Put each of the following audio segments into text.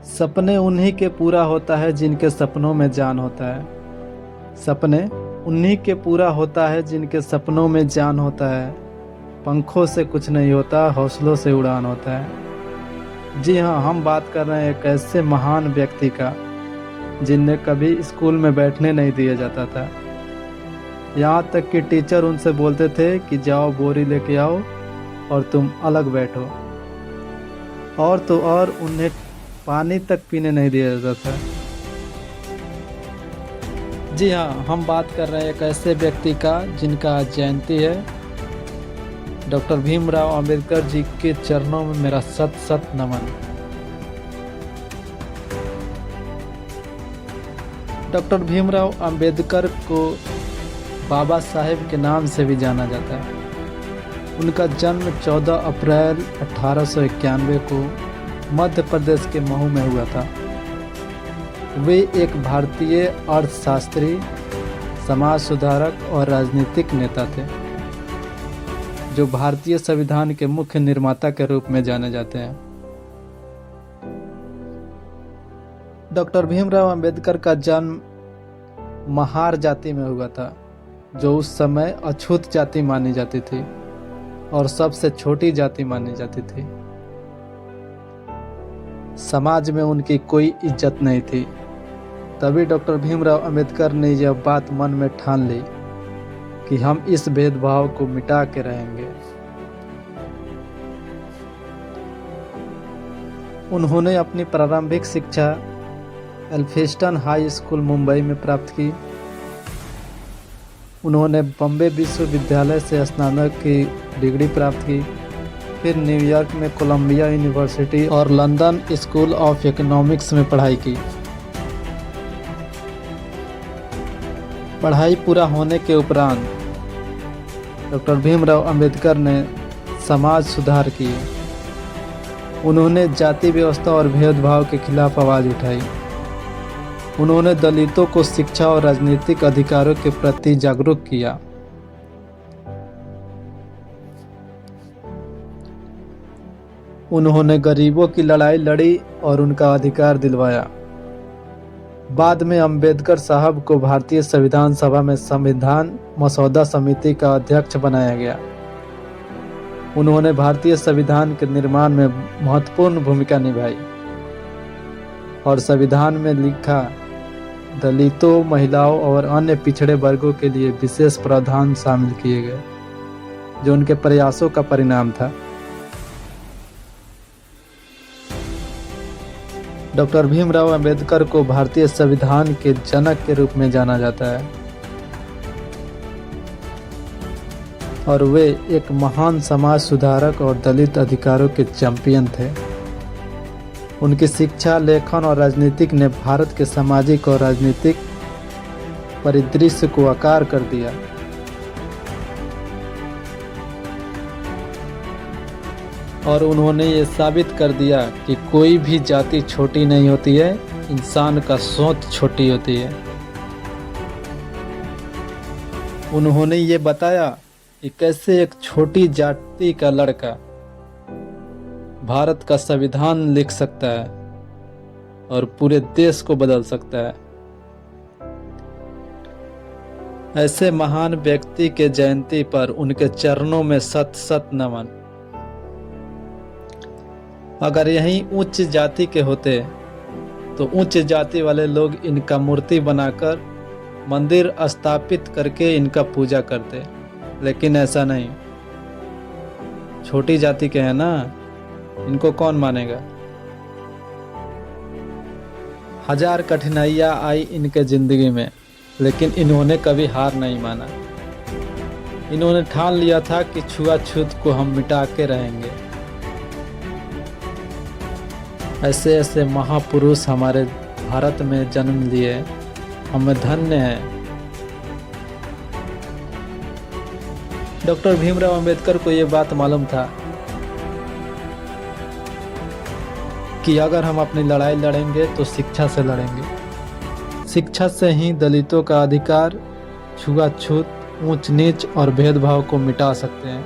सपने उन्हीं के पूरा होता है जिनके सपनों में जान होता है। सपने उन्हीं के पूरा होता है जिनके सपनों में जान होता है। पंखों से कुछ नहीं होता, हौसलों से उड़ान होता है। जी हाँ, हम बात कर रहे हैं एक ऐसे महान व्यक्ति का जिन्हें कभी स्कूल में बैठने नहीं दिया जाता था। यहाँ तक कि टीचर उनसे बोलते थे कि जाओ बोरी लेके आओ और तुम अलग बैठो। और तो और उन्हें पानी तक पीने नहीं दिया जाता था। जी हाँ, हम बात कर रहे हैं एक ऐसे व्यक्ति का जिनका आज जयंती है। डॉक्टर भीमराव अंबेडकर जी के चरणों में मेरा सत सत नमन। डॉक्टर भीमराव अंबेडकर को बाबा साहेब के नाम से भी जाना जाता है। उनका जन्म 14 अप्रैल 1891 को मध्य प्रदेश के महू में हुआ था। वे एक भारतीय अर्थशास्त्री, समाज सुधारक और राजनीतिक नेता थे, जो भारतीय संविधान के मुख्य निर्माता के रूप में जाने जाते हैं। डॉक्टर भीमराव अंबेडकर का जन्म महार जाति में हुआ था, जो उस समय अछूत जाति मानी जाती थी और सबसे छोटी जाति मानी जाती थी। समाज में उनकी कोई इज्जत नहीं थी। तभी डॉक्टर भीमराव अंबेडकर ने यह बात मन में ठान ली कि हम इस भेदभाव को मिटा के रहेंगे। उन्होंने अपनी प्रारंभिक शिक्षा एल्फिंस्टन हाई स्कूल मुंबई में प्राप्त की। उन्होंने बॉम्बे विश्वविद्यालय से स्नातक की डिग्री प्राप्त की। फिर न्यूयॉर्क में कोलंबिया यूनिवर्सिटी और लंदन स्कूल ऑफ इकोनॉमिक्स में पढ़ाई की। पढ़ाई पूरा होने के उपरांत डॉक्टर भीमराव अंबेडकर ने समाज सुधार किए। उन्होंने जाति व्यवस्था और भेदभाव के खिलाफ आवाज़ उठाई। उन्होंने दलितों को शिक्षा और राजनीतिक अधिकारों के प्रति जागरूक किया। उन्होंने गरीबों की लड़ाई लड़ी और उनका अधिकार दिलवाया। बाद में अंबेडकर साहब को भारतीय संविधान सभा में संविधान मसौदा समिति का अध्यक्ष बनाया गया। उन्होंने भारतीय संविधान के निर्माण में महत्वपूर्ण भूमिका निभाई और संविधान में लिखा दलितों, महिलाओं और अन्य पिछड़े वर्गों के लिए विशेष प्रावधान शामिल किए गए, जो उनके प्रयासों का परिणाम था। डॉक्टर भीमराव अंबेडकर को भारतीय संविधान के जनक के रूप में जाना जाता है और वे एक महान समाज सुधारक और दलित अधिकारों के चैंपियन थे। उनकी शिक्षा, लेखन और राजनीतिक ने भारत के सामाजिक और राजनीतिक परिदृश्य को आकार कर दिया। और उन्होंने ये साबित कर दिया कि कोई भी जाति छोटी नहीं होती है, इंसान का सोच छोटी होती है। उन्होंने ये बताया कि कैसे एक छोटी जाति का लड़का भारत का संविधान लिख सकता है और पूरे देश को बदल सकता है। ऐसे महान व्यक्ति के जयंती पर उनके चरणों में सत सत नमन। अगर यही उच्च जाति के होते तो उच्च जाति वाले लोग इनका मूर्ति बनाकर मंदिर स्थापित करके इनका पूजा करते, लेकिन ऐसा नहीं। छोटी जाति के हैं ना, इनको कौन मानेगा। हजार कठिनाइयां आई इनके जिंदगी में, लेकिन इन्होंने कभी हार नहीं माना। इन्होंने ठान लिया था कि छुआछूत को हम मिटा के रहेंगे। ऐसे ऐसे महापुरुष हमारे भारत में जन्म लिए, हमें धन्य है। डॉक्टर भीमराव अंबेडकर को ये बात मालूम था कि अगर हम अपनी लड़ाई लड़ेंगे तो शिक्षा से लड़ेंगे। शिक्षा से ही दलितों का अधिकार, छुआछूत, ऊंच नीच और भेदभाव को मिटा सकते हैं।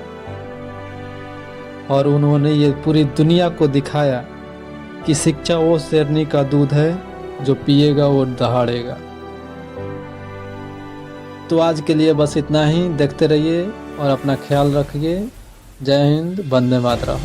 और उन्होंने ये पूरी दुनिया को दिखाया कि शिक्षा वो शेरनी का दूध है जो पिएगा वो दहाड़ेगा। तो आज के लिए बस इतना ही। देखते रहिए और अपना ख्याल रखिए। जय हिंद, वंदे मातरम।